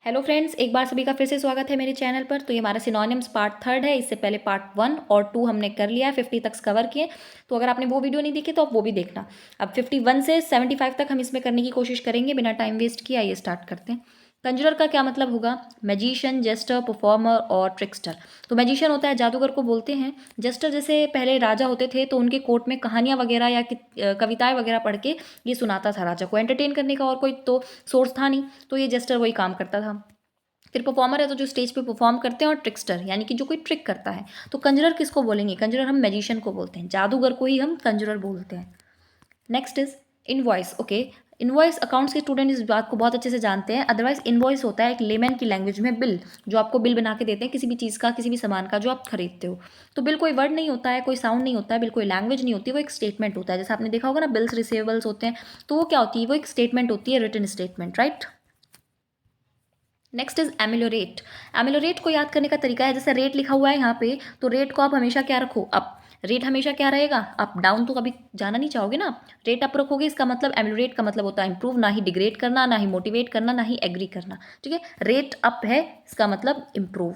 Hello friends, एक बार सभी का फिर से स्वागत है मेरे चैनल पर। तो ये हमारा सिनोनिम्स पार्ट थर्ड है। इससे पहले पार्ट 1 और 2 हमने कर लिया है, 50 तक कवर किए। तो अगर आपने वो वीडियो नहीं देखी तो आप वो भी देखना। अब 51 से 75 तक हम इसमें करने की कोशिश करेंगे बिना टाइम वेस्ट किए। आइए स्टार्ट करते हैं। कंजरर का क्या मतलब होगा? मैजिशियन, जेस्टर, परफॉर्मर और ट्रिक्स्टर। तो मैजिशियन होता है, जादूगर को बोलते हैं। जेस्टर जैसे पहले राजा होते थे तो उनके कोर्ट में कहानियां वगैरह या कविताएं वगैरह पढ़ के ये सुनाता था राजा को, एंटरटेन करने का और कोई तो सोर्स था नहीं, तो ये जेस्टर वही काम करता था। फिर परफॉर्मर है तो जो स्टेज पे परफॉर्म करते हैं, और ट्रिक्स्टर यानी कि जो कोई ट्रिक करता है। तो कंजरर किसको बोलेंगे? कंजरर हम मैजिशियन को बोलते हैं, जादूगर को ही हम कंजरर बोलते हैं। Next is invoice. Okay, invoice accounts के स्टूडेंट इस बात को बहुत अच्छे से जानते हैं। अदरवाइज इनवॉइस होता है एक लेमैन की लैंग्वेज में बिल, जो आपको बिल बना के देते हैं किसी भी चीज़ का, किसी भी सामान का जो आप खरीदते हो। तो बिल कोई वर्ड नहीं होता है, कोई साउंड नहीं होता है, बिल कोई लैंग्वेज नहीं होती, वो एक स्टेटमेंट होता है। जैसे आपने देखा होगा ना, बिल्स रिसीवेबल्स होते हैं, तो वो क्या होती है? वो एक स्टेटमेंट होती है, written statement, right. Next is ameliorate. Ameliorate को याद करने का तरीका है, जैसे रेट लिखा हुआ है यहाँ पे, तो रेट को आप हमेशा क्या रखो? अप। रेट हमेशा क्या रहेगा? अप। डाउन तो कभी जाना नहीं चाहोगे ना। रेट अप रखोगे, इसका मतलब एमिलोरेट का मतलब होता है इंप्रूव, ना ही डिग्रेड करना, ना ही मोटिवेट करना, ना ही एग्री करना। ठीक है, रेट अप है, इसका मतलब improve.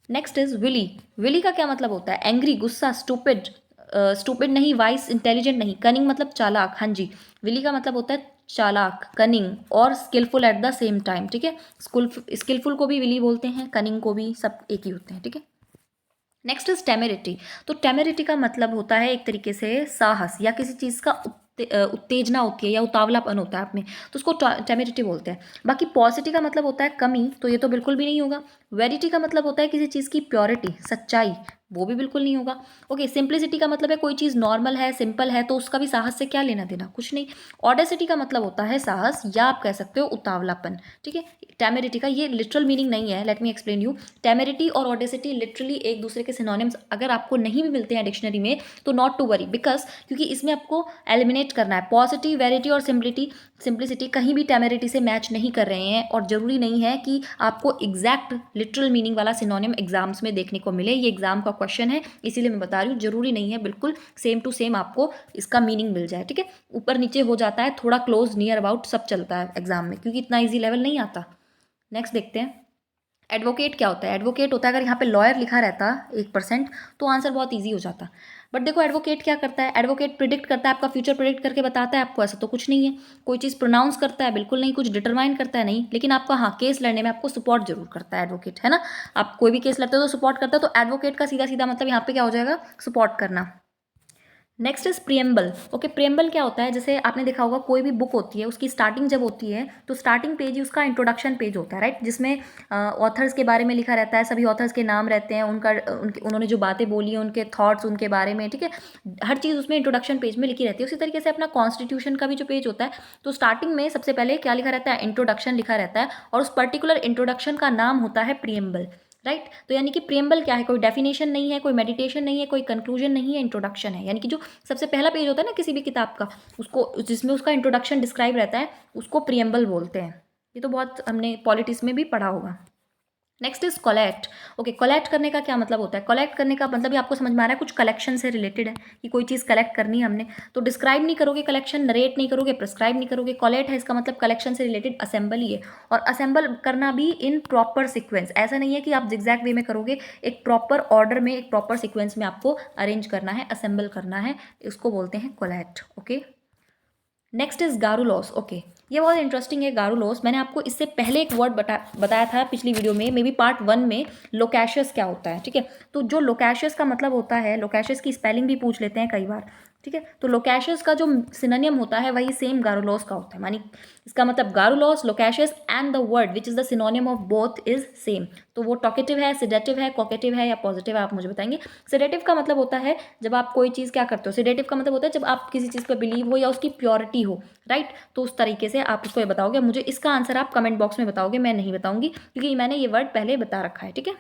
Next is wily. Wily का क्या मतलब होता है? एंग्री, गुस्सा, स्टूपिड। स्टूपिड नहीं, वाइस, इंटेलिजेंट नहीं। कनिंग मतलब चालाक। हाँ जी, विली का मतलब होता है चालाक, कनिंग और skilful at the same time. ठीक है, स्किलफुल को भी विली बोलते हैं, कनिंग को भी, सब एक ही होते हैं। ठीक है। Next is temerity. तो टेमेरिटी का मतलब होता है एक तरीके से साहस, या किसी चीज़ का उत्तेजना होती है या उतावलापन होता है आप में, तो उसको टेमेरिटी बोलते हैं। बाकी पॉसिटी का मतलब होता है कमी, तो ये तो बिल्कुल भी नहीं होगा। वेरिटी का मतलब होता है किसी चीज़ की प्योरिटी, सच्चाई, वो भी बिल्कुल नहीं होगा। ओके, सिंप्लिसिटी का मतलब है कोई चीज़ नॉर्मल है, सिंपल है, तो उसका भी साहस से क्या लेना देना? कुछ नहीं। ऑडेसिटी का मतलब होता है साहस, या आप कह सकते हो उतावलापन। ठीक है, टेमेरिटी का ये लिटरल मीनिंग नहीं है, let me explain you. Temerity और ऑडेसिटी लिटरली एक दूसरे के सिनोनिम्स अगर आपको नहीं भी मिलते हैं डिक्शनरी में, तो नॉट टू वरी, बिकॉज क्योंकि इसमें आपको एलिमिनेट करना है। पॉजिटिव, वेरिटी और सिंप्लिसिटी कहीं भी टेमेरिटी से मैच नहीं कर रहे हैं, और जरूरी नहीं है कि आपको एग्जैक्ट लिटरल मीनिंग वाला सिनोनिम एग्जाम्स में देखने को मिले। ये एग्जाम का क्वेश्चन है, इसीलिए मैं बता रही हूँ, जरूरी नहीं है बिल्कुल सेम टू सेम आपको इसका मीनिंग मिल जाए। ठीक है, ऊपर नीचे हो जाता है, थोड़ा क्लोज, नियर अबाउट सब चलता है एग्जाम में, क्योंकि इतना ईजी लेवल नहीं आता। नेक्स्ट देखते हैं, एडवोकेट क्या होता है? एडवोकेट होता है, अगर यहाँ पे लॉयर लिखा रहता 1%, तो आंसर बहुत ईजी हो जाता। बट देखो एडवोकेट क्या करता है? एडवोकेट प्रिडिक्ट करता है, आपका फ्यूचर प्रिडिक्ट करके बताता है आपको, ऐसा तो कुछ नहीं है। कोई चीज़ प्रोनाउंस करता है? बिल्कुल नहीं। कुछ डिटरमाइन करता है? नहीं। लेकिन आपका हाँ, केस लड़ने में आपको सपोर्ट जरूर करता है एडवोकेट, है ना। आप कोई भी केस लड़ते हो तो सपोर्ट करता है, तो एडवोकेट का सीधा सीधा मतलब यहाँ पे क्या हो जाएगा? सपोर्ट करना। Next is preamble. Okay, preamble क्या होता है? जैसे आपने देखा होगा कोई भी बुक होती है, उसकी स्टार्टिंग जब होती है तो स्टार्टिंग पेज ही उसका इंट्रोडक्शन पेज होता है, राइट, जिसमें ऑथर्स के बारे में लिखा रहता है, सभी ऑथर्स के नाम रहते हैं, उन्होंने जो बातें बोली हैं, उनके थॉट्स, उनके बारे में। ठीक है, हर चीज़ उसमें इंट्रोडक्शन पेज में लिखी रहती है। उसी तरीके से अपना कॉन्स्टिट्यूशन का भी जो पेज होता है, तो स्टार्टिंग में सबसे पहले क्या लिखा रहता है? इंट्रोडक्शन लिखा रहता है, और उस पर्टिकुलर इंट्रोडक्शन का नाम होता है प्रियम्बल, राइट। तो यानी कि प्रियम्बल क्या है? कोई डेफिनेशन नहीं है, कोई मेडिटेशन नहीं है, कोई कंक्लूजन नहीं है, इंट्रोडक्शन है। यानी कि जो सबसे पहला पेज होता है ना किसी भी किताब का, उसको, जिसमें उसका इंट्रोडक्शन डिस्क्राइब रहता है, उसको प्रियम्बल बोलते हैं। ये तो बहुत हमने पॉलिटिक्स में भी पढ़ा होगा। Next is collect. Okay, collect करने का क्या मतलब होता है? कोलेक्ट करने का मतलब भी आपको समझ में आ रहा है, कुछ कलेक्शन से रिलेटेड है, कि कोई चीज़ कलेक्ट करनी है हमने, तो डिस्क्राइब नहीं करोगे कलेक्शन, नरेट नहीं करोगे, प्रिस्क्राइब नहीं करोगे। कोलेक्ट है, इसका मतलब कलेक्शन से रिलेटेड असेंबल ही है, और असेंबल करना भी इन प्रॉपर सिक्वेंस। ऐसा नहीं है कि आप जिग्जैग वे में करोगे, एक प्रॉपर ऑर्डर में, एक प्रॉपर सिक्वेंस में आपको अरेंज करना है, असेंबल करना है, इसको बोलते हैं collect. Okay, next is garrulous. Okay, ये बहुत इंटरेस्टिंग है गारूलॉस। मैंने आपको इससे पहले एक वर्ड बताया था पिछली वीडियो में, मे बी पार्ट 1 में, लोकेशियस क्या होता है। ठीक है, तो जो लोकेशियस का मतलब होता है, लोकेशियस की स्पेलिंग भी पूछ लेते हैं कई बार। ठीक है, तो लोकेशियस का जो सिनोनिम होता है वही सेम गारूलॉस का होता है, मानी इसका मतलब garrulous, loquacious and the word which is the synonym of both is same. तो वो टॉकेटिव है, सिडेटिव है, कॉकेटिव है, या पॉजिटिव है, आप मुझे बताएंगे। सिडेटिव का मतलब होता है जब आप कोई चीज़ क्या करते हो, सिडेटिव का मतलब होता है जब आप किसी चीज़ पर बिलीव हो या उसकी प्योरिटी हो, राइट। तो उस तरीके से आप उसको ये बताओगे। मुझे इसका आंसर आप कमेंट बॉक्स में बताओगे, मैं नहीं बताऊंगी, क्योंकि मैंने ये वर्ड पहले बता रखा है। ठीक है,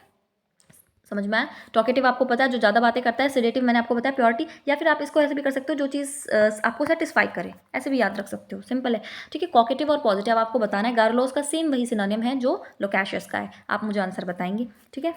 समझ में आया। टॉकेटिव आपको पता है जो ज़्यादा बातें करता है, सिडेटिव मैंने आपको बताया प्योरिटी, या फिर आप इसको ऐसे भी कर सकते हो जो चीज़ आपको सेटिस्फाई करे, ऐसे भी याद रख सकते हो, सिंपल है। ठीक है, कॉकेटिव और पॉजिटिव आपको बताना है। गार्लोस का सेम वही सिनोनिम है जो लोकेशियस का है, आप मुझे आंसर बताएंगे। ठीक है,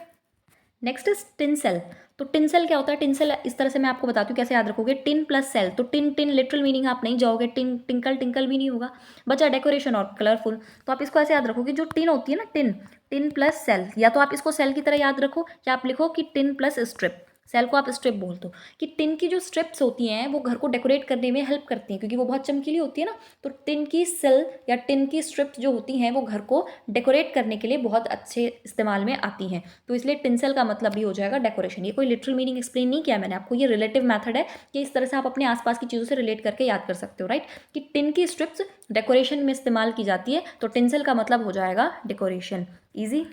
नेक्स्ट इज टिन सेल। तो टिन सेल क्या होता है? टिन सेल इस तरह से मैं आपको बताती हूँ कैसे याद रखोगे। टिन प्लस सेल, तो टिन टिन लिटरल मीनिंग आप नहीं जाओगे, टिन टिंकल टिंकल भी नहीं होगा, बचा डेकोरेशन और कलरफुल। तो आप इसको ऐसे याद रखोगे, जो टिन होती है ना, टिन, टिन प्लस सेल, या तो आप इसको सेल की तरह याद रखो, या आप लिखो कि टिन प्लस स्ट्रिप। सेल को आप स्ट्रिप बोल दो। कि टिन की जो स्ट्रिप्स होती हैं वो घर को डेकोरेट करने में हेल्प करती हैं, क्योंकि वो बहुत चमकीली होती है ना। तो टिन की सेल या टिन की स्ट्रिप्स जो होती हैं वो घर को डेकोरेट करने के लिए बहुत अच्छे इस्तेमाल में आती हैं। तो इसलिए टिंसल का मतलब भी हो जाएगा डेकोरेशन। ये कोई लिटरल मीनिंग एक्सप्लेन नहीं किया मैंने आपको, ये रिलेटिव मेथड है कि इस तरह से आप अपने आसपास की चीज़ों से रिलेट करके याद कर सकते हो, राइट। कि टिन की स्ट्रिप्स डेकोरेशन में इस्तेमाल की जाती है, तो टिंसल का मतलब हो जाएगा decoration. Easy.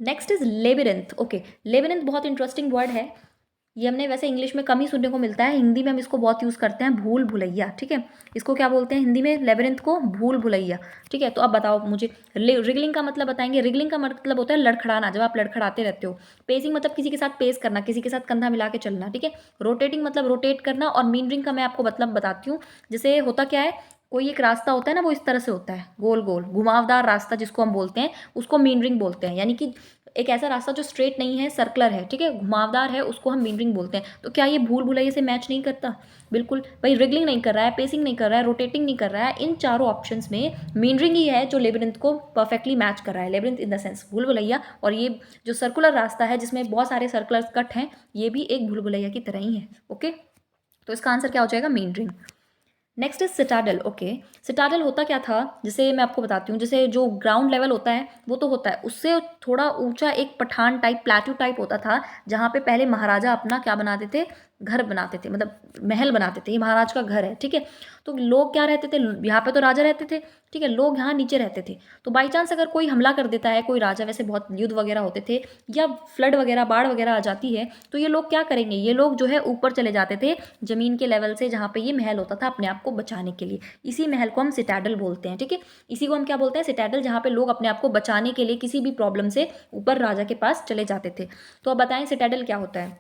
Next is labyrinth. Okay, labyrinth बहुत इंटरेस्टिंग वर्ड है। ये हमने वैसे इंग्लिश में कम ही सुनने को मिलता है, हिंदी में हम इसको बहुत यूज़ करते हैं, भूल भुलैया। ठीक है, इसको क्या बोलते हैं हिंदी में? लेबिरिंथ को भूल भुलैया। ठीक है, तो अब बताओ मुझे, रिगलिंग का मतलब बताएंगे। रिगलिंग का मतलब होता है लड़खड़ाना, जब आप लड़खड़ाते रहते हो। पेसिंग मतलब किसी के साथ पेस करना, किसी के साथ कंधा मिला के चलना। ठीक है, रोटेटिंग मतलब रोटेट करना। और मीनरिंग का मैं आपको मतलब बताती हूँ। जैसे होता क्या है, कोई एक रास्ता होता है ना, वो इस तरह से होता है, गोल गोल घुमावदार रास्ता जिसको हम बोलते हैं, उसको मीनरिंग बोलते हैं। यानी कि एक ऐसा रास्ता जो स्ट्रेट नहीं है, सर्कुलर है, ठीक है, घुमावदार है, उसको हम मीनरिंग बोलते हैं। तो क्या ये भूल भुलैया से मैच नहीं करता? बिल्कुल भाई, रिगलिंग नहीं कर रहा है, पेसिंग नहीं कर रहा है, रोटेटिंग नहीं कर रहा है, इन चारों ऑप्शंस में मीनरिंग ही है जो लेबिरिंथ को परफेक्टली मैच कर रहा है। लेबिरिंथ इन द सेंस भूल भुलैया, और ये जो सर्कुलर रास्ता है जिसमें बहुत सारे सर्कुलर कट हैं, ये भी एक भूल भुलैया की तरह ही है। ओके, तो इसका आंसर क्या हो जाएगा? Meandering. Next is citadel. Okay, citadel होता क्या था, जैसे मैं आपको बताती हूँ। जैसे जो ग्राउंड लेवल होता है वो तो होता है, उससे थोड़ा ऊंचा एक पठान टाइप, प्लेट्यू टाइप होता था, जहाँ पे पहले महाराजा अपना क्या बनाते थे? घर बनाते थे, मतलब महल बनाते थे। ये महाराज का घर है, ठीक है। तो लोग क्या रहते थे? यहाँ पे तो राजा रहते थे, ठीक है, लोग यहाँ नीचे रहते थे। तो बाई चांस अगर कोई हमला कर देता है, कोई राजा, वैसे बहुत युद्ध वगैरह होते थे, या फ्लड वगैरह, बाढ़ वगैरह आ जाती है, तो ये लोग क्या करेंगे? ये लोग जो है ऊपर चले जाते थे जमीन के लेवल से, जहाँ पे ये महल होता था, अपने आप को बचाने के लिए। इसी महल को हम सिटाडल बोलते हैं, ठीक है। इसी को हम क्या बोलते हैं? सिटाडल, जहाँ पे लोग अपने आप को बचाने के लिए किसी भी प्रॉब्लम से ऊपर राजा के पास चले जाते थे। तो अब बताएं सिटाडल क्या होता है?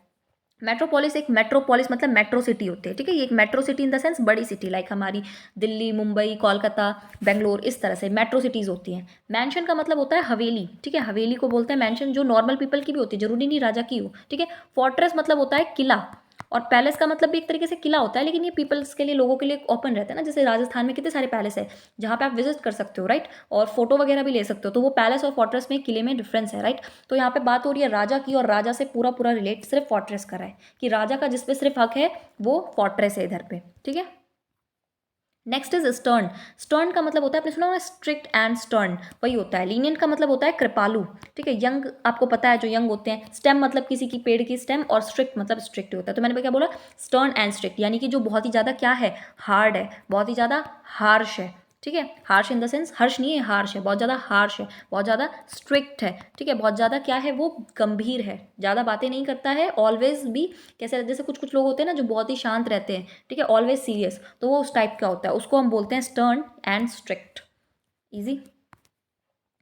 मेट्रोपोलिस, एक मेट्रोपोलिस मतलब मेट्रो सिटी होती है, ठीक है। ये एक metro city in the sense बड़ी सिटी, लाइक हमारी दिल्ली, मुंबई, कोलकाता, बेंगलोर, इस तरह से मेट्रो सिटीज़ होती हैं। मैंशन का मतलब होता है हवेली, ठीक है, हवेली को बोलते हैं मैंशन, जो नॉर्मल पीपल की भी होती है, जरूरी नहीं राजा की हो, ठीक है। फोर्ट्रेस मतलब होता है किला। और पैलेस का मतलब भी एक तरीके से किला होता है, लेकिन ये पीपल्स के लिए, लोगों के लिए ओपन रहता है ना। जैसे राजस्थान में कितने सारे पैलेस है जहाँ पे आप विजिट कर सकते हो, राइट, और फोटो वगैरह भी ले सकते हो। तो वो पैलेस और फोर्ट्रेस में, किले में डिफरेंस है, राइट। तो यहाँ पे बात हो रही है राजा की, और राजा से पूरा पूरा रिलेट सिर्फ फोर्ट्रेस का रहा है, कि राजा का जिस पे सिर्फ हक है वो फोर्ट्रेस है इधर पे, ठीक है। Next is stern. स्टर्न का मतलब होता है, आपने सुना होगा स्ट्रिक्ट एंड स्टर्न, वही होता है। लीनियंट का मतलब होता है कृपालु, ठीक है। यंग आपको पता है, जो यंग होते हैं। स्टेम मतलब किसी की पेड़ की स्टेम, और स्ट्रिक्ट मतलब स्ट्रिक्ट होता है। तो मैंने क्या बोला? स्टर्न एंड स्ट्रिक्ट, यानी कि जो बहुत ही ज़्यादा क्या है? हार्ड है, बहुत ही ज़्यादा हार्श है, ठीक है। हार्श इन द सेंस, हर्ष नहीं है, हार्श है, बहुत ज़्यादा हार्श है, बहुत ज़्यादा स्ट्रिक्ट है, ठीक है। बहुत ज़्यादा क्या है? वो गंभीर है, ज़्यादा बातें नहीं करता है, ऑलवेज भी कैसे, जैसे कुछ कुछ लोग होते हैं ना जो बहुत ही शांत रहते हैं, ठीक है, ऑलवेज सीरियस, तो वो उस टाइप का होता है, उसको हम बोलते हैं stern and strict. Easy.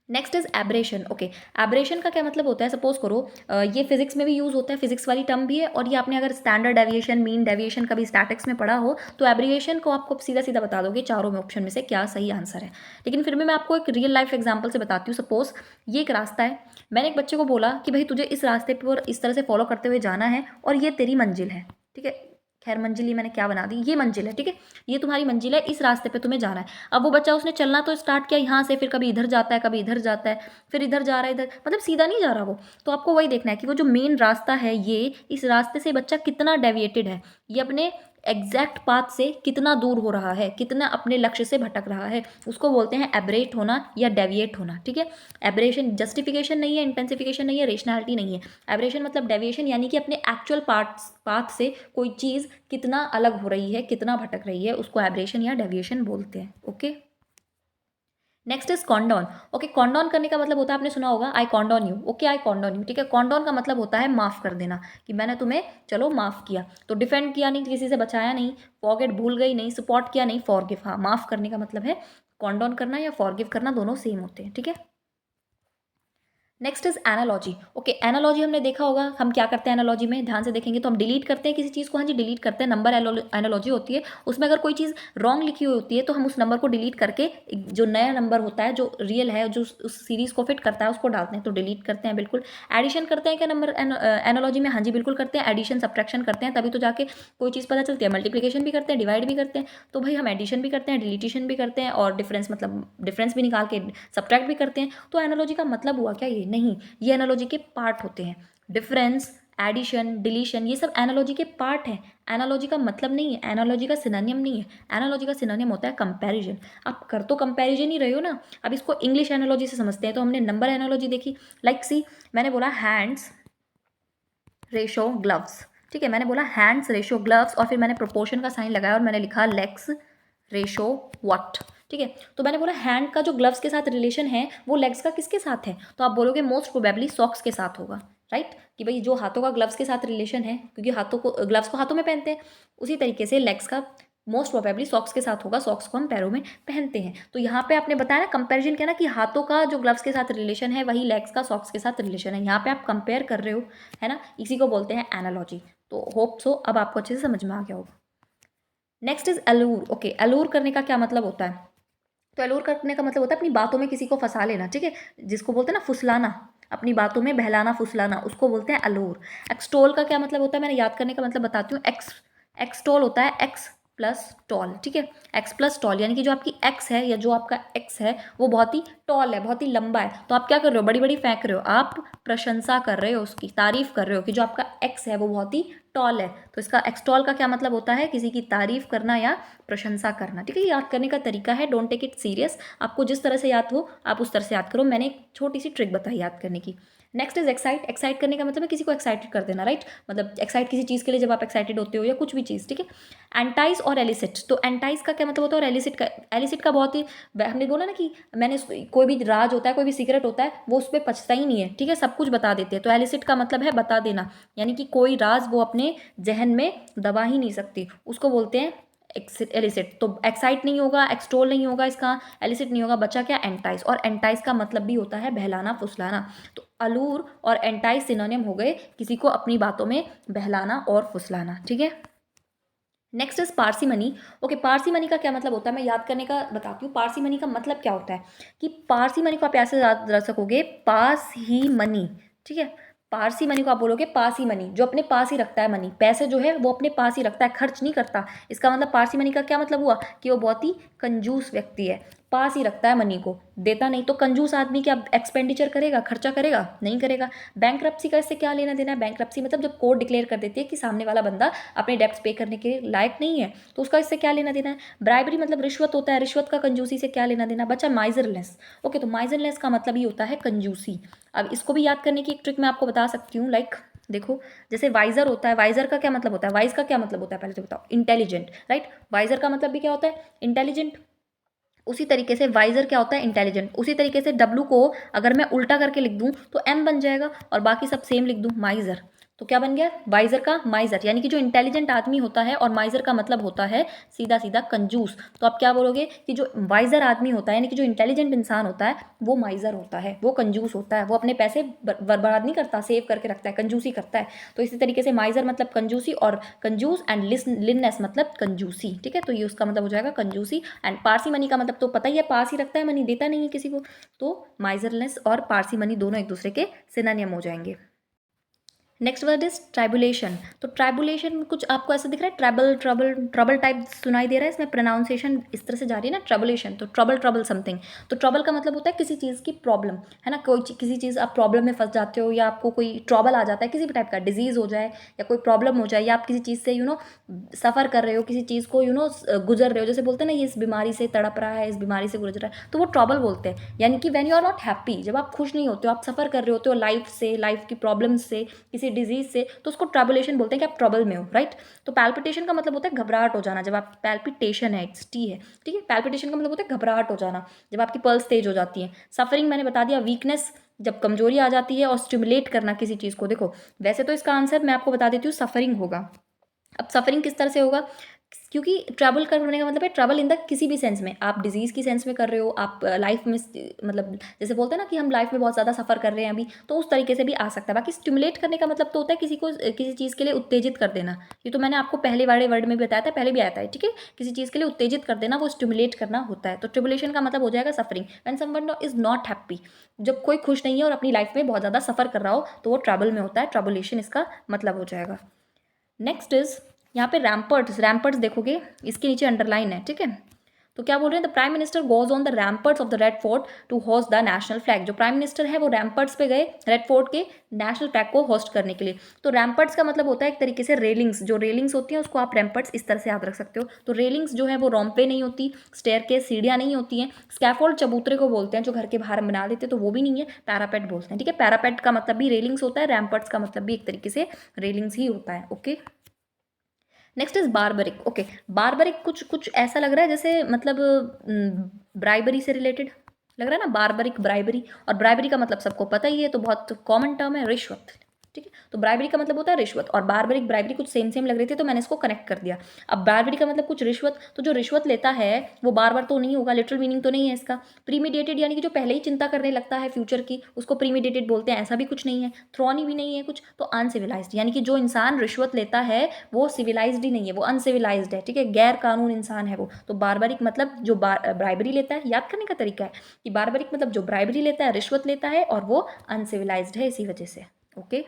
Next is abrasion. Okay, abrasion का क्या मतलब होता है? सपोज करो, ये फिजिक्स में भी यूज होता है, फिजिक्स वाली टर्म भी है, और ये आपने अगर स्टैंडर्ड डेविएशन, मीन डेविएशन कभी स्टैटिक्स में पढ़ा हो, तो एब्रिएशन को आपको सीधा सीधा बता दोगे चारों में ऑप्शन में से क्या सही आंसर है। लेकिन फिर भी मैं आपको एक रियल लाइफ एग्जाम्पल से बताती हूँ। सपोज ये एक रास्ता है, मैंने एक बच्चे को बोला कि भाई तुझे इस रास्ते पर इस तरह से फॉलो करते हुए जाना है, और ये तेरी मंजिल है, ठीक है। खैर मंजिल ही मैंने क्या बना दी, ये मंजिल है, ठीक है, ये तुम्हारी मंजिल है, इस रास्ते पे तुम्हें जाना है। अब वो बच्चा, उसने चलना तो स्टार्ट किया यहाँ से, फिर कभी इधर जाता है, कभी इधर जाता है, फिर इधर जा रहा है, इधर, मतलब सीधा नहीं जा रहा वो। तो आपको वही देखना है कि वो जो मेन रास्ता है, ये इस रास्ते से बच्चा कितना डेविएटेड है, ये अपने एग्जैक्ट पाथ से कितना दूर हो रहा है, कितना अपने लक्ष्य से भटक रहा है, उसको बोलते हैं एब्रेट होना या डेविएट होना, ठीक है। एब्रेशन जस्टिफिकेशन नहीं है, इंटेंसिफिकेशन नहीं है, रेशनैलिटी नहीं है। एब्रेशन मतलब डेविएशन, यानी कि अपने एक्चुअल पाथ से कोई चीज़ कितना अलग हो रही है, कितना भटक रही है, उसको एब्रेशन या डेविएशन बोलते हैं। Okay, next is condone. Okay, condone करने का मतलब होता है, आपने सुना होगा I condone you. Okay, I condone you, ठीक है। कॉन्डोन का मतलब होता है माफ़ कर देना, कि मैंने तुम्हें चलो माफ़ किया, तो डिफेंड किया नहीं, किसी से बचाया नहीं, फॉरगेट भूल गई नहीं, सपोर्ट किया नहीं, फॉरगिव, हाँ, माफ़ करने का मतलब है। कॉन्डोन करना या फॉरगिव करना दोनों सेम होते हैं, ठीक है। Next is analogy. Okay, analogy हमने देखा होगा, हम क्या करते हैं एनालॉजी में, ध्यान से देखेंगे तो हम डिलीट करते हैं किसी चीज़ को। हाँ जी, डिलीट करते हैं। नंबर एनालॉजी होती है, उसमें अगर कोई चीज़ रॉन्ग लिखी हुई होती है तो हम उस नंबर को डिलीट करके जो नया नंबर होता है, जो रियल है, जो उस सीरीज़ को फिट करता है, उसको डालते हैं, तो डिलीट करते हैं बिल्कुल। एडिशन करते हैं क्या नंबर एनालॉजी में? हाँ जी बिल्कुल करते हैं। एडिशन सब्ट्रैक्शन करते हैं, तभी तो जाके कोई चीज़ पता चलती है। मल्टीप्लिकेशन भी करते हैं, डिवाइड भी करते हैं, तो भाई हम एडिशन भी करते हैं, डिलीटिशन भी करते हैं, और डिफरेंस मतलब डिफरेंस भी निकाल के सब्ट्रैक्ट भी करते हैं। तो एनालॉजी का मतलब हुआ क्या? ये नहीं, ये एनालॉजी के पार्ट होते हैं। डिफरेंस, एडिशन, डिलीशन, ये सब एनालॉजी के पार्ट हैं। एनालॉजी का मतलब नहीं है, एनालॉजी का सिनोनिम नहीं है। एनालॉजी का सिनोनिम होता है कंपैरिजन। आप कर तो कंपैरिजन ही रहे हो ना। अब इसको इंग्लिश एनालॉजी से समझते हैं, तो हमने नंबर एनालॉजी देखी। लाइक सी, मैंने बोला हैंड्स रेशो ग्लव्स, ठीक है, मैंने बोला हैंड्स रेशो ग्लव्स, और फिर मैंने प्रोपोर्शन का साइन लगाया और मैंने लिखा लेग्स रेशो व्हाट, ठीक है। तो मैंने बोला हैंड का जो ग्लव्स के साथ रिलेशन है वो लेग्स का किसके साथ है? तो आप बोलोगे मोस्ट प्रोबेबली सॉक्स के साथ होगा, राइट, कि भाई जो हाथों का ग्लव्स के साथ रिलेशन है, क्योंकि हाथों को ग्लव्स को हाथों में पहनते हैं, उसी तरीके से लेग्स का मोस्ट प्रोबेबली सॉक्स के साथ होगा। सॉक्स को हम पैरों में पहनते हैं। तो यहाँ पे आपने बताया ना कंपैरिजन, क्या ना, कि हाथों का जो ग्लव्स के साथ रिलेशन है वही लेग्स का सॉक्स के साथ रिलेशन है। यहाँ पे आप कंपेयर कर रहे हो, है ना, इसी को बोलते हैं एनालॉजी। तो होप सो अब आपको अच्छे से समझ में आ गया होगा। Next is Alur. Okay, Alur करने का क्या मतलब होता है? तो अलूर करने का मतलब होता है अपनी बातों में किसी को फंसा लेना, ठीक है, जिसको बोलते हैं ना फुसलाना, अपनी बातों में बहलाना, फुसलाना, उसको बोलते हैं अलूर। एक्सटोल का क्या मतलब होता है? मैंने याद करने का मतलब बताती हूँ। एक्सटोल होता है एक्स प्लस टॉल, ठीक है, एक्स प्लस टॉल, यानी कि जो आपकी एक्स है या जो आपका एक्स है वो बहुत ही टॉल है, बहुत ही लंबा है, तो आप क्या कर रहे हो? बड़ी बड़ी फेंक रहे हो, आप प्रशंसा कर रहे हो, उसकी तारीफ कर रहे हो कि जो आपका एक्स है वो बहुत ही टॉल है। तो इसका एक्सटॉल का क्या मतलब होता है? किसी की तारीफ करना या प्रशंसा करना, ठीक है। याद करने का तरीका है, डोंट टेक इट सीरियस, आपको जिस तरह से याद हो आप उस तरह से याद करो। मैंने एक छोटी सी ट्रिक बताई याद करने की। Next is excite. एक्साइट करने का मतलब है किसी को एक्साइटेड कर देना, राइट, मतलब एक्साइट किसी चीज़ के लिए जब आप एक्साइटेड होते हो या कुछ भी चीज़, ठीक है। एंटाइज और एलिसिट। तो एंटाइज का क्या मतलब होता है और एलिसिट का बहुत ही, हमने बोला ना कि मैंने कोई भी राज होता है, कोई भी सीक्रेट होता है, वो उस पर पचता ही नहीं है, ठीक है, सब कुछ बता देते हैं। तो एलिसिट का मतलब है बता देना, यानी कि कोई राज वो अपने जहन में दबा ही नहीं सकती, उसको बोलते हैं एलिसिट। तो एक्साइट नहीं होगा, एक्सटोल नहीं होगा, इसका एलिसिट नहीं होगा, बचा क्या? एंटाइज। और एंटाइज का मतलब भी होता है बहलाना, फुसलाना। तो अलूर और एंटाइज सिनोनिम हो गए किसी को अपनी बातों में बहलाना और फुसलाना, ठीक है। Next is Parsi money. Okay, Parsi money का क्या मतलब होता है? मैं याद करने का बताती हूँ। पारसी मनी का मतलब क्या होता है कि पारसी मनी को आप ऐसे याद रख सकोगे, पास ही मनी, ठीक है। पारसी मनी को आप बोलोगे पास ही मनी, जो अपने पास ही रखता है मनी, पैसे जो है वो अपने पास ही रखता है, खर्च नहीं करता। इसका मतलब पारसी मनी का क्या मतलब हुआ कि वो बहुत ही कंजूस व्यक्ति है, पास ही रखता है मनी को, देता नहीं। तो कंजूस आदमी क्या एक्सपेंडिचर करेगा, खर्चा करेगा? नहीं करेगा। बैंक्रप्सी का इससे क्या लेना देना है? बैंक्रप्सी मतलब जब कोर्ट डिक्लेयर कर देती है कि सामने वाला बंदा अपने डेब्ट्स पे करने के लायक नहीं है, तो उसका इससे क्या लेना देना है? ब्राइबरी मतलब रिश्वत होता है, रिश्वत का कंजूसी से क्या लेना देना? बच्चा माइजरलेस। ओके, तो माइजरलेस का मतलब ही होता है कंजूसी। अब इसको भी याद करने की एक ट्रिक मैं आपको बता सकती हूँ। लाइक देखो, जैसे वाइजर होता है, वाइजर का क्या मतलब होता है? वाइज का क्या मतलब होता है पहले तो बताओ? Intelligent, right. वाइजर का मतलब भी क्या होता है? इंटेलिजेंट। उसी तरीके से वाइजर क्या होता है? इंटेलिजेंट। उसी तरीके से डब्लू को अगर मैं उल्टा करके लिख दूं तो एम बन जाएगा, और बाकी सब सेम लिख दूं, माइजर, तो क्या बन गया? वाइजर का माइजर, यानी कि जो इंटेलिजेंट आदमी होता है, और माइजर का मतलब होता है सीधा सीधा कंजूस। तो आप क्या बोलोगे कि जो वाइजर आदमी होता है, यानी कि जो इंटेलिजेंट इंसान होता है, वो माइजर होता है, वो कंजूस होता है, वो अपने पैसे बर्बाद नहीं करता, सेव करके रखता है, कंजूसी करता है। तो इसी तरीके से माइजर मतलब कंजूसी, और कंजूस एंड लिननेस मतलब कंजूसी, ठीक है। तो ये उसका मतलब हो जाएगा कंजूसी। एंड पारसी मनी का मतलब तो पता ही है, पास ही रखता है मनी, देता नहीं है किसी को। तो माइजरनेस और पारसी मनी दोनों एक दूसरे के सिनोनिम हो जाएंगे। Next word is tribulation. तो ट्राइबुलेशन में कुछ आपको ऐसा दिख रहा है, ट्रबल ट्रबल ट्रबल टाइप सुनाई दे रहा है, इसमें प्रोनाउंसिएशन इस तरह से जा रही है ना, ट्रबुलेशन, तो ट्रबल ट्रबल समथिंग। तो ट्रबल का मतलब होता है किसी चीज़ की प्रॉब्लम, है ना, किसी चीज़ आप प्रॉब्लम में फंस जाते हो, या आपको कोई ट्रबल आ जाता है, किसी भी टाइप का डिजीज़ हो जाए या कोई प्रॉब्लम हो जाए, या आप किसी चीज़ से सफ़र कर रहे हो, किसी चीज़ को गुजर रहे हो, जैसे बोलते हैं ना ये इस बीमारी से तड़प रहा है, इस बीमारी से गुजर रहा है, तो वो ट्रबल बोलते हैं। यानी कि when you are not happy, जब आप खुश नहीं होते हो, आप सफ़र कर रहे होते हो लाइफ से, लाइफ की प्रॉब्लम से, किसी डिजीज से, तो उसको ट्रबुलेशन बोलते हैं कि आप ट्रबल में हो, राइट। तो पैल्पिटेशन का मतलब होता है घबराहट हो जाना, जब आप पैल्पिटेशन है, एक्स टी है, ठीक है। पैल्पिटेशन का मतलब होता है घबराहट हो जाना, जब आपकी पल्स तेज हो जाती है। सफरिंग मैंने बता दिया, वीकनेस, जब कमजोरी आ जाती है, और स्टिमुलेट करना किसी चीज़ को। देखो वैसे तो इसका आंसर मैं आपको बता देती हूँ, सफरिंग होगा। अब सफरिंग किस तरह से होगा? क्योंकि ट्रैवल करने का मतलब है ट्रैवल इन द किसी भी सेंस में, आप डिजीज़ की सेंस में कर रहे हो, आप लाइफ में मतलब जैसे बोलते हैं ना कि हम लाइफ में बहुत ज़्यादा सफ़र कर रहे हैं अभी, तो उस तरीके से भी आ सकता है। बाकी स्टिमुलेट करने का मतलब तो होता है किसी को किसी चीज़ के लिए उत्तेजित कर देना। ये तो मैंने आपको पहले वाले वर्ड में भी बताया था, पहले भी आया था, ठीक है। किसी चीज़ के लिए उत्तेजित कर देना, वो स्टिमुलेट करना होता है। तो ट्रिबुलेशन का मतलब हो जाएगा suffering. When someone is not happy, जब कोई खुश नहीं है और अपनी लाइफ में बहुत ज़्यादा सफ़र कर रहा हो, तो वो ट्रैवल में होता है। ट्रबुलेशन इसका मतलब हो जाएगा। नेक्स्ट इज यहाँ पे रैम्पर्ट्स, रैम्पर्ट्स देखोगे इसके नीचे अंडरलाइन है, ठीक है। तो क्या बोल रहे हैं, the prime minister goes on the ramparts of the red fort to host the national flag. जो प्राइम मिनिस्टर है वो रैम्पर्ट्स पे गए रेड फोर्ट के नेशनल फ्लैग को होस्ट करने के लिए। तो रैम्पर्ट्स का मतलब होता है एक तरीके से रेलिंग्स, जो रेलिंग्स होती हैं उसको आप रैम्पर्ट्स इस तरह से याद रख सकते हो। तो रेलिंग्स जो है वो रोम्पे नहीं होती, स्टेयर के सीढ़ियाँ नहीं होती हैं। स्कैफोल्ड चबूतरे को बोलते हैं जो घर के बाहर बना देते, तो वो भी नहीं है, पैरापेट बोलते हैं, ठीक है। पैरापेट का मतलब भी रेलिंग्स होता है, रैम्पर्ट्स का मतलब भी एक तरीके से रेलिंग्स ही होता है, okay. Next is barbaric, okay. Barbaric कुछ कुछ ऐसा लग रहा है जैसे मतलब ब्राइबरी से रिलेटेड लग रहा है ना, बारबरिक ब्राइबरी। और ब्राइबरी का मतलब सबको पता ही है, तो बहुत कॉमन टर्म है, रिश्वत, ठीक है। तो ब्राइबरी का मतलब होता है रिश्वत, और बारबरिक ब्राइबरी कुछ सेम सेम लग रही थी, तो मैंने इसको कनेक्ट कर दिया। अब ब्राइबरी का मतलब कुछ रिश्वत, तो जो रिश्वत लेता है वो बार बार तो नहीं होगा, लिटरल मीनिंग तो नहीं है इसका। प्रीमिडिएटेड यानी कि जो पहले ही चिंता करने लगता है फ्यूचर की, उसको प्रीमिडिएटेड बोलते हैं, ऐसा भी कुछ नहीं है। थ्रॉनी भी नहीं है कुछ, तो अनसिविलाइज्ड, यानी कि जो इंसान रिश्वत लेता है वो सिविलाइज्ड ही नहीं है, वो अनसिविलाइज्ड है, ठीक है, गैर कानून इंसान है वो। तो बारबरिक मतलब जो ब्राइबरी लेता है, याद करने का तरीका है कि बारबरिक मतलब जो ब्राइबरी लेता है, रिश्वत लेता है, और वो अनसिविलाइज्ड है इसी वजह से, ओके।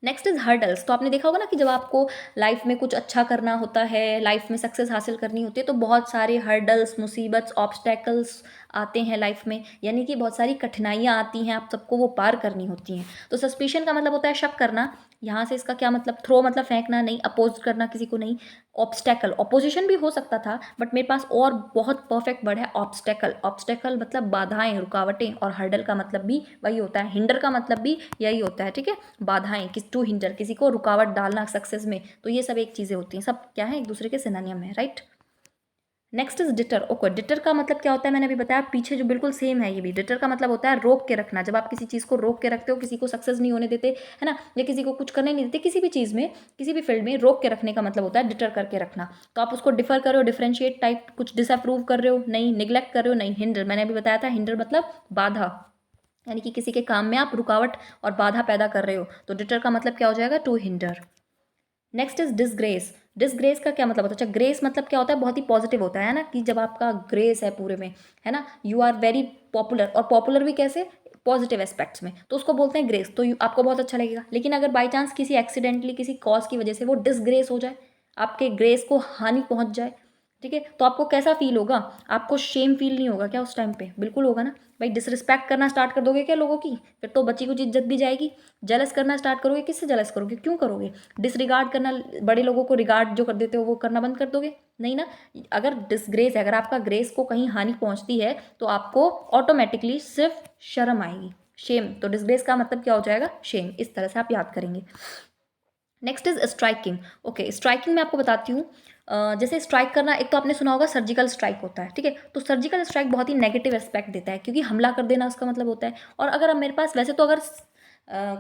Next is hurdles. तो आपने देखा होगा ना कि जब आपको लाइफ में कुछ अच्छा करना होता है, लाइफ में सक्सेस हासिल करनी होती है, तो बहुत सारे हर्डल्स, मुसीबत, ऑब्स्टेकल्स आते हैं लाइफ में, यानी कि बहुत सारी कठिनाइयाँ आती हैं, आप सबको वो पार करनी होती हैं। तो सस्पिशन का मतलब होता है शक करना, यहाँ से इसका क्या मतलब, थ्रो मतलब फेंकना नहीं, अपोज करना किसी को नहीं। ऑब्स्टेकल, ऑपोजिशन भी हो सकता था, बट मेरे पास और बहुत परफेक्ट वर्ड है ऑब्स्टेकल। ऑब्स्टेकल मतलब बाधाएं, रुकावटें, और हर्डल का मतलब भी वही होता है, हिंडर का मतलब भी यही होता है, ठीक है। बाधाएं, किस टू हिंडर, किसी को रुकावट डालना सक्सेस में, तो ये सब एक चीज़ें होती हैं, सब क्या है, एक दूसरे के सिनोनिम है, right. Next is deter, okay. Deter का मतलब क्या होता है, मैंने अभी बताया पीछे, जो बिल्कुल सेम है ये भी। डिटर का मतलब होता है रोक के रखना, जब आप किसी चीज़ को रोक के रखते हो, किसी को सक्सेस नहीं होने देते, है ना, या किसी को कुछ करने नहीं देते, किसी भी चीज़ में, किसी भी फील्ड में रोक के रखने का मतलब होता है डिटर करके रखना। तो आप उसको डिफर कर रहे हो, डिफरेंशिएट टाइप, कुछ डिसअप्रूव कर रहे हो नहीं, निगलेक्ट कर रहे हो नहीं। हिंडर मैंने अभी बताया था, हिंडर मतलब बाधा, यानी कि किसी के काम में आप रुकावट और बाधा पैदा कर रहे हो, तो डिटर का मतलब क्या हो जाएगा, to hinder. Next is disgrace. Disgrace का क्या मतलब होता है, अच्छा ग्रेस मतलब क्या होता है, बहुत ही पॉजिटिव होता है ना, कि जब आपका ग्रेस है पूरे में, है ना, यू आर वेरी पॉपुलर, और पॉपुलर भी कैसे, पॉजिटिव एस्पेक्ट्स में, तो उसको बोलते हैं ग्रेस, तो आपको बहुत अच्छा लगेगा। लेकिन अगर बाई चांस किसी एक्सीडेंटली, किसी कॉज की वजह से वो डिसग्रेस हो जाए, आपके ग्रेस को हानि पहुंच जाए, ठीक है, तो आपको कैसा फील होगा, आपको शेम फील नहीं होगा क्या उस टाइम पे, बिल्कुल होगा ना भाई। डिसरिस्पेक्ट करना स्टार्ट कर दोगे क्या लोगों की, फिर तो बच्ची कुछ इज्जत भी जाएगी। जलस करना स्टार्ट करोगे, किससे जलस करोगे, क्यों करोगे। डिसरिगार्ड करना, बड़े लोगों को रिगार्ड जो कर देते हो वो करना बंद कर दोगे, नहीं ना। अगर डिसग्रेस है, अगर आपका ग्रेस को कहीं हानि पहुंचती है, तो आपको ऑटोमेटिकली सिर्फ शर्म आएगी, शेम। तो डिसग्रेस का मतलब क्या हो जाएगा, शेम, इस तरह से आप याद करेंगे। Next is striking, okay. Striking में आपको बताती हूँ, जैसे स्ट्राइक करना, एक तो आपने सुना होगा सर्जिकल स्ट्राइक होता है, ठीक है। तो सर्जिकल स्ट्राइक बहुत ही नेगेटिव एस्पेक्ट देता है, क्योंकि हमला कर देना उसका मतलब होता है। और अगर अब मेरे पास, वैसे तो अगर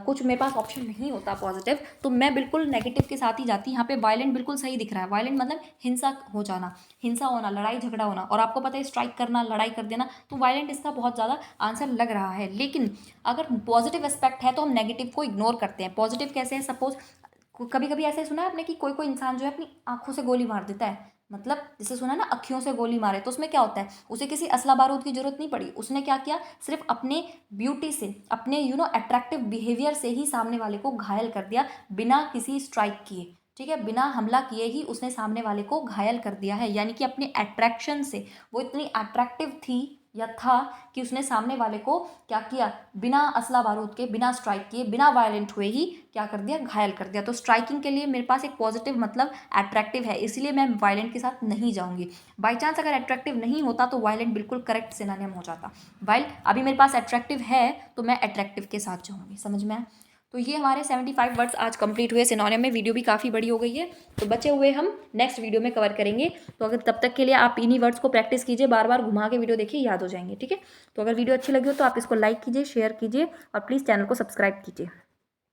कुछ मेरे पास ऑप्शन नहीं होता पॉजिटिव, तो मैं बिल्कुल नेगेटिव के साथ ही जाती। यहाँ पे वायलेंट बिल्कुल सही दिख रहा है, वायलेंट मतलब हिंसा हो जाना, हिंसा होना, लड़ाई झगड़ा होना, और आपको पता है स्ट्राइक करना, लड़ाई कर देना, तो वायलेंट इसका बहुत ज़्यादा आंसर लग रहा है। लेकिन अगर पॉजिटिव एस्पेक्ट है तो हम नेगेटिव को इग्नोर करते हैं। पॉजिटिव कैसे है, सपोज कभी कभी ऐसे सुना है आपने कि कोई कोई इंसान जो है अपनी आंखों से गोली मार देता है, मतलब जैसे सुना है ना, अखियों से गोली मारे, तो उसमें क्या होता है, उसे किसी असला बारूद की जरूरत नहीं पड़ी, उसने क्या किया, सिर्फ अपने ब्यूटी से, अपने अट्रैक्टिव बिहेवियर से ही सामने वाले को घायल कर दिया, बिना किसी स्ट्राइक किए, ठीक है, बिना हमला किए ही उसने सामने वाले को घायल कर दिया है। यानी कि अपने अट्रैक्शन से वो इतनी अट्रैक्टिव थी या था कि उसने सामने वाले को क्या किया, बिना असला बारूद के, बिना स्ट्राइक किए, बिना वायलेंट हुए ही क्या कर दिया, घायल कर दिया। तो स्ट्राइकिंग के लिए मेरे पास एक पॉजिटिव मतलब अट्रैक्टिव है, इसलिए मैं वायलेंट के साथ नहीं जाऊंगी। बाई चांस अगर अट्रैक्टिव नहीं होता तो वायलेंट बिल्कुल करेक्ट सिनोनिम हो जाता। वाइल अभी मेरे पास अट्रैक्टिव है, तो मैं अट्रैक्टिव के साथ जाऊंगी, समझ में आया। तो ये हमारे 75 वर्ड्स आज कंप्लीट हुए सिनोनिम में। वीडियो भी काफ़ी बड़ी हो गई है, तो बचे हुए हम नेक्स्ट वीडियो में कवर करेंगे। तो अगर तब तक के लिए आप इन्हीं वर्ड्स को प्रैक्टिस कीजिए, बार बार घुमा के वीडियो देखिए, याद हो जाएंगे, ठीक है। तो अगर वीडियो अच्छी लगी हो तो आप इसको लाइक कीजिए, शेयर कीजिए, और प्लीज़ चैनल को सब्सक्राइब कीजिए।